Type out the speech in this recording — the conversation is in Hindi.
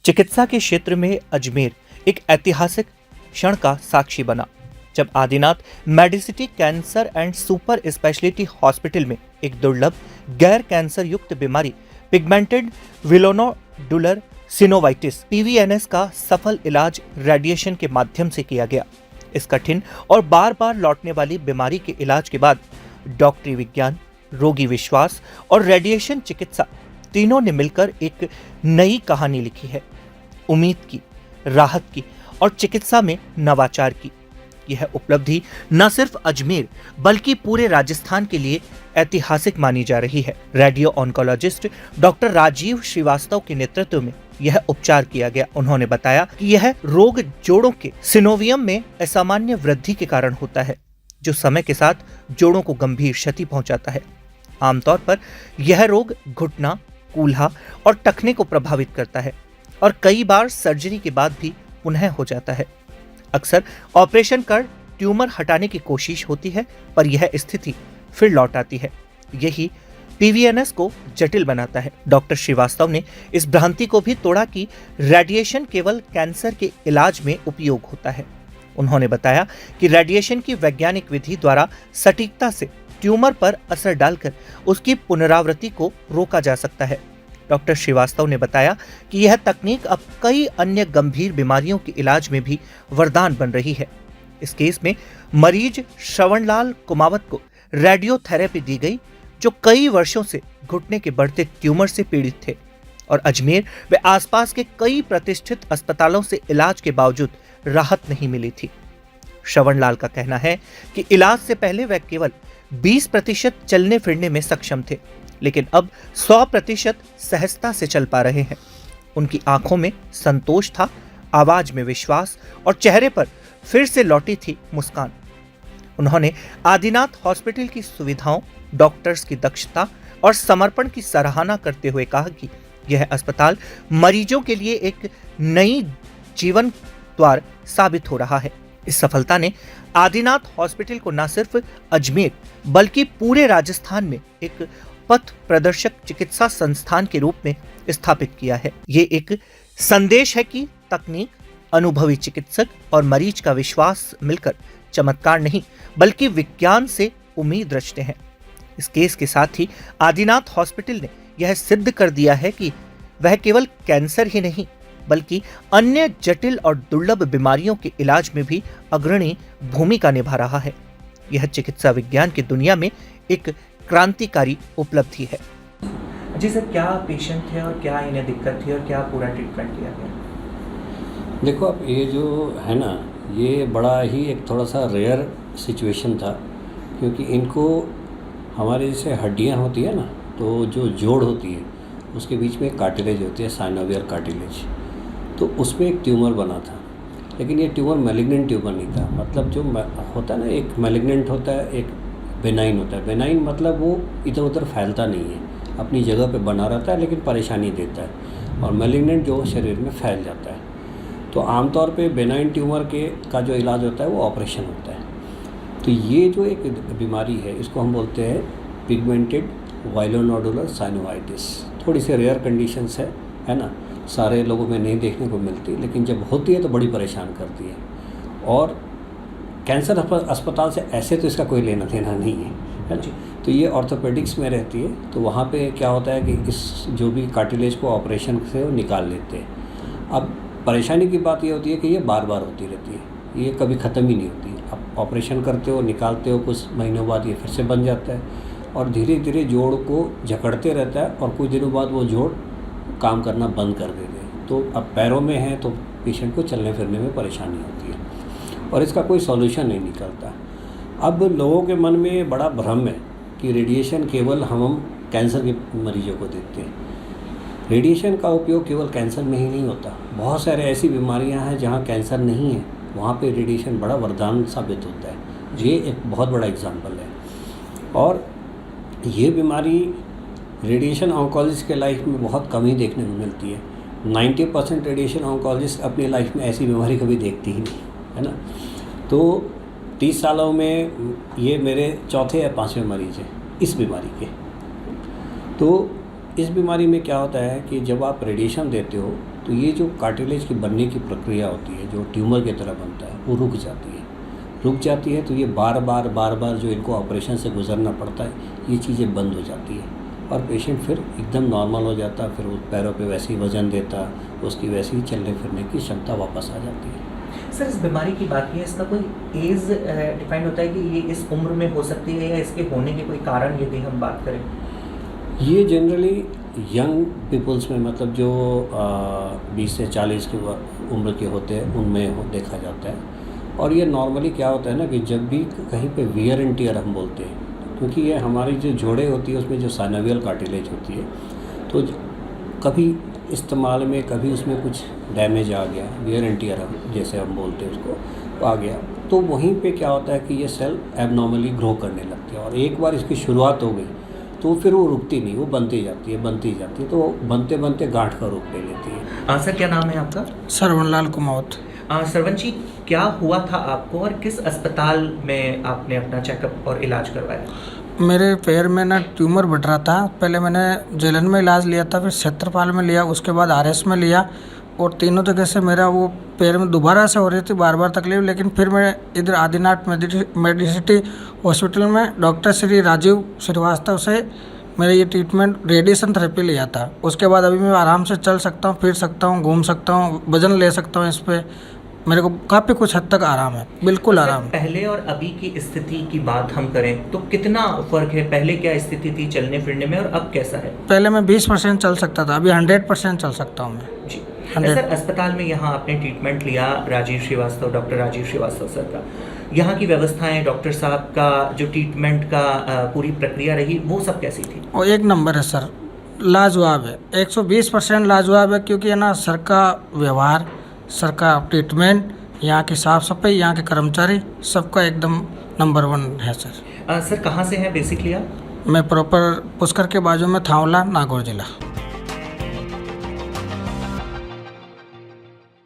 चिकित्सा के क्षेत्र में अजमेर एक ऐतिहासिक क्षण का साक्षी बना जब Adinath Medicity cancer and super speciality hospital में एक दुर्लभ गैर कैंसर युक्त बीमारी पिगमेंटेड विलोनोडुलर सिनोवाइटिस पीवीएनएस का सफल इलाज रेडिएशन के माध्यम से किया गया। इस कठिन और बार बार लौटने वाली बीमारी के इलाज के बाद डॉक्टरी विज्ञान, रोगी विश्वास और रेडिएशन चिकित्सा तीनों ने मिलकर एक नई कहानी लिखी है। उम्मीद की, राहत की और चिकित्सा में नवाचार की। यह उपलब्धि न सिर्फ अजमेर बल्कि पूरे राजस्थान के लिए ऐतिहासिक मानी जा रही है। Radio oncologist doctor Rajiv Srivastava के नेतृत्व में यह उपचार किया गया। उन्होंने बताया कि यह रोग जोड़ों के सिनोवियम में असामान्य वृद्धि के कारण होता है, जो समय के साथ जोड़ों को गंभीर क्षति पहुंचाता है। आमतौर पर यह रोग घुटना, कूल्हा और टखने को प्रभावित करता है और कई बार सर्जरी के बाद भी पुनः हो जाता है। अक्सर ऑपरेशन कर ट्यूमर हटाने की कोशिश होती है, पर यह स्थिति फिर लौट आती है। यही पीवीएनएस को जटिल बनाता है। डॉक्टर श्रीवास्तव ने इस भ्रांति को भी तोड़ा कि रेडिएशन केवल कैंसर के इलाज में उपयोग होता है। उन्होंने बताया कि रेडिएशन की वैज्ञानिक विधि द्वारा सटीकता से ट्यूमर पर असर डालकर उसकी पुनरावृत्ति को रोका जा सकता है। डॉक्टर श्रीवास्तव ने बताया कि यह तकनीक अब कई अन्य गंभीर बीमारियों के इलाज में भी वरदान बन रही है। इस केस में मरीज श्रवणलाल कुमावत को रेडियोथेरेपी दी गई, जो कई वर्षों से घुटने के बढ़ते ट्यूमर से पीड़ित थे और अजमेर व आसपास के कई प्रतिष्ठित अस्पतालों से इलाज के बावजूद राहत नहीं मिली थी। श्रवणलाल का कहना है कि इलाज से पहले वह केवल 20% चलने फिरने में सक्षम थे, लेकिन अब 100% सहजता से चल पा रहे हैं। उनकी आंखों में संतोष था, आवाज में विश्वास और चेहरे पर फिर से लौटी थी मुस्कान। उन्होंने आदिनाथ हॉस्पिटल की सुविधाओं, डॉक्टर्स की दक्षता और समर्पण की सराहना करते हुए कहा कि यह अस्पताल मरीजों के लिए एक नई जीवन द्वार साबित हो रहा है। इस सफलता ने आदिनाथ हॉस्पिटल को न सिर्फ अजमेर बल्कि पूरे राजस्थान में एक पथ प्रदर्शक चिकित्सा संस्थान के रूप में स्थापित किया है। ये एक संदेश है कि तकनीक, अनुभवी चिकित्सक और मरीज का विश्वास मिलकर चमत्कार नहीं बल्कि विज्ञान से उम्मीद रचते हैं। इस केस के साथ ही आदिनाथ हॉस्पिटल ने यह सिद्ध कर दिया है कि वह केवल कैंसर ही नहीं बल्कि अन्य जटिल और दुर्लभ बीमारियों के इलाज में भी अग्रणी भूमिका निभा रहा है। यह चिकित्सा विज्ञान की दुनिया में एक क्रांतिकारी उपलब्धि है। जी सर, क्या पेशेंट थे और क्या इन्हें दिक्कत थी और क्या पूरा ट्रीटमेंट किया गया? देखो, अब ये जो है ना, ये बड़ा ही एक थोड़ा सा रेयर सिचुएशन था, क्योंकि इनको हमारे जैसे हड्डियां होती है ना, तो जो जोड़ होती है उसके बीच में एक कार्टिलेज होती है, साइनोवियर कार्टिलेज, तो उसमें एक ट्यूमर बना था। लेकिन ये ट्यूमर मैलिग्नेंट ट्यूमर नहीं था। मतलब जो होता है ना, एक मैलिग्नेंट होता है, एक बेनाइन होता है। बेनाइन मतलब वो इधर उधर फैलता नहीं है, अपनी जगह पे बना रहता है लेकिन परेशानी देता है। और मैलिग्नेंट जो शरीर में फैल जाता है। तो आमतौर पे बेनाइन ट्यूमर का जो इलाज होता है वो ऑपरेशन होता है। तो ये जो एक बीमारी है, इसको हम बोलते हैं पिगमेंटेड विलोनोडुलर सिनोवाइटिस। थोड़ी सी रेयर कंडीशंस है ना, सारे लोगों में नहीं देखने को मिलती, लेकिन जब होती है तो बड़ी परेशान करती है। और कैंसर अस्पताल से ऐसे तो इसका कोई लेना देना नहीं है ना। तो ये ऑर्थोपेडिक्स में रहती है, तो वहाँ पे क्या होता है कि इस जो भी कार्टिलेज को ऑपरेशन से वो निकाल लेते हैं। अब परेशानी की बात ये होती है कि ये बार बार होती रहती है, ये कभी ख़त्म ही नहीं होती। अब ऑपरेशन करते हो, निकालते हो, कुछ महीनों बाद ये फिर से बन जाता है और धीरे धीरे जोड़ को जकड़ते रहता है और कुछ दिनों बाद वो जोड़ काम करना बंद कर देते हैं। तो अब पैरों में है तो पेशेंट को चलने फिरने में परेशानी होती है और इसका कोई सॉल्यूशन नहीं निकलता। अब लोगों के मन में बड़ा भ्रम है कि रेडिएशन केवल हम कैंसर के मरीजों को देते हैं। रेडिएशन का उपयोग केवल कैंसर में ही नहीं होता। बहुत सारे ऐसी बीमारियां हैं जहां कैंसर नहीं है, वहां पे रेडिएशन बड़ा वरदान साबित होता है। ये एक बहुत बड़ा एग्जाम्पल है। और ये बीमारी रेडिएशन ऑन्कोलॉजिस्ट के लाइफ में बहुत कम ही देखने को मिलती है। 90% रेडिएशन ऑन्कोलॉजिस्ट अपनी लाइफ में ऐसी बीमारी कभी देखती ही नहीं, है ना। तो 30 सालों में ये मेरे चौथे या पाँचवें मरीज हैं इस बीमारी के। तो इस बीमारी में क्या होता है कि जब आप रेडिएशन देते हो तो ये जो कार्टिलेज की बनने की प्रक्रिया होती है, जो ट्यूमर की तरह बनता है, वो रुक जाती है। तो ये बार बार जो इनको ऑपरेशन से गुजरना पड़ता है, ये चीज़ें बंद हो जाती है और पेशेंट फिर एकदम नॉर्मल हो जाता है। फिर वो पैरों पे वैसे ही वज़न देता, उसकी वैसे ही चलने फिरने की क्षमता वापस आ जाती है। सर, इस बीमारी की बात की है, इसका कोई एज डिफाइंड होता है कि ये इस उम्र में हो सकती है, या इसके होने के कोई कारण यदि हम बात करें? ये जनरली यंग पीपल्स में, मतलब जो 20 से 40 की उम्र के होते हैं, उनमें देखा जाता है। और ये नॉर्मली क्या होता है ना कि जब भी कहीं पे वियर एंड टियर हम बोलते हैं, क्योंकि ये हमारी जो जोड़े होती है उसमें जो साइनोवियल कार्टिलेज होती है, तो कभी इस्तेमाल में कभी उसमें कुछ डैमेज आ गया, वियर एंड टियर जैसे हम बोलते हैं उसको, तो आ गया, तो वहीं पे क्या होता है कि ये सेल एबनॉर्मली ग्रो करने लगती है। और एक बार इसकी शुरुआत हो गई तो फिर वो रुकती नहीं, वो बनती जाती है, तो बनते बनते गांठ का रूप ले लेती है। सर, क्या नाम है आपका? सरवनलाल कुमावत। सरवन जी, क्या हुआ था आपको और किस अस्पताल में आपने अपना चेकअप और इलाज करवाया? मेरे पैर में ना ट्यूमर बढ़ रहा था। पहले मैंने जेलन में इलाज लिया था, फिर क्षेत्रपाल में लिया, उसके बाद आरएस में लिया, और तीनों जगह से मेरा वो पैर में दोबारा से हो रही थी बार तकलीफ। लेकिन फिर मैं इधर आदिनाथ मेडिसिटी हॉस्पिटल में डॉक्टर श्री राजीव श्रीवास्तव से मेरा ये ट्रीटमेंट रेडिएशन थेरेपी लिया था। उसके बाद अभी मैं आराम से चल सकता हूँ, फिर सकता हूँ, घूम सकता हूँ, वजन ले सकता हूँ। इस पर मेरे को काफ़ी कुछ हद तक आराम है, बिल्कुल आराम। पहले और अभी की स्थिति की बात हम करें तो कितना फर्क है? पहले क्या स्थिति थी चलने फिरने में और अब कैसा है? पहले मैं 20% चल सकता था, अभी 100% चल सकता हूँ मैं जी। 100। सर, अस्पताल में यहाँ आपने ट्रीटमेंट लिया डॉक्टर राजीव श्रीवास्तव सर का, यहाँ की व्यवस्थाएं, डॉक्टर साहब का जो ट्रीटमेंट का पूरी प्रक्रिया रही, वो सब कैसी थी? और एक नंबर है सर, लाजवाब है, 120% लाजवाब है। क्योंकि है ना, सर का व्यवहार, सर का ट्रीटमेंट, यहाँ की साफ़ सफाई, यहाँ के कर्मचारी, सबका एकदम नंबर 1 है सर। सर, कहाँ से हैं बेसिकली आप? मैं प्रॉपर पुष्कर के बाजू में थावला, नागौर जिला।